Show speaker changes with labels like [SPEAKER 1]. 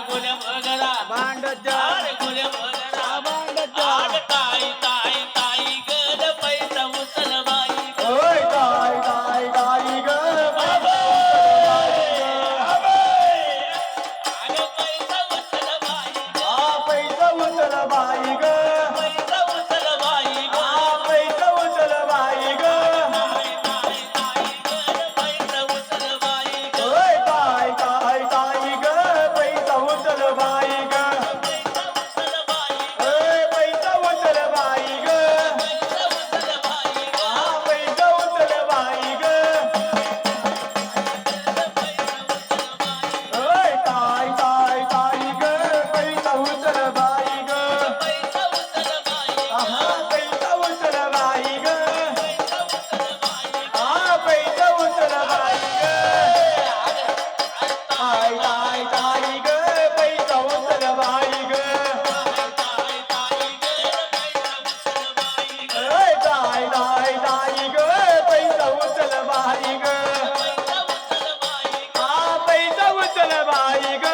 [SPEAKER 1] गोल्या भगरा
[SPEAKER 2] भांडच्या
[SPEAKER 1] अरे गोल्या भगरा
[SPEAKER 2] भांडच्या
[SPEAKER 1] अग ताई ताई ताई ग पैसा उचल बाई ग.
[SPEAKER 2] ओय ताई ताई ताई ग
[SPEAKER 1] अबे!
[SPEAKER 2] अबे!
[SPEAKER 1] अग पैसा उचल बाई ग.
[SPEAKER 2] आ पैसा उचल बाई ग
[SPEAKER 1] पैसा उचल बाई ग.
[SPEAKER 2] आ पैसा उचल बाई ग
[SPEAKER 1] ताई ताई ताई ग पैसा उचल बाई ग.
[SPEAKER 2] ओय ताई ताई ताई ग पैसा उचल बाई ग
[SPEAKER 1] पैसा उचल बाई ग.
[SPEAKER 2] ओय पैसा उचल बाई ग
[SPEAKER 1] पैसा उचल बाई ग.
[SPEAKER 2] आ पैसा उचल बाई ग ओय ताई ताई ताई ग पैसा उचल बाई ग
[SPEAKER 1] पैसा उचल बाई ग.
[SPEAKER 2] आहा पैसा उचल बाई ग
[SPEAKER 1] पैसा उचल बाई ग.
[SPEAKER 2] आ पैसा उचल बाई ग ताई ताई ताई ग पैसा उचल बाई ग ओय ताई ताई ताई ग पैसा उचल बाई ग आ पैसा उचल बाई ग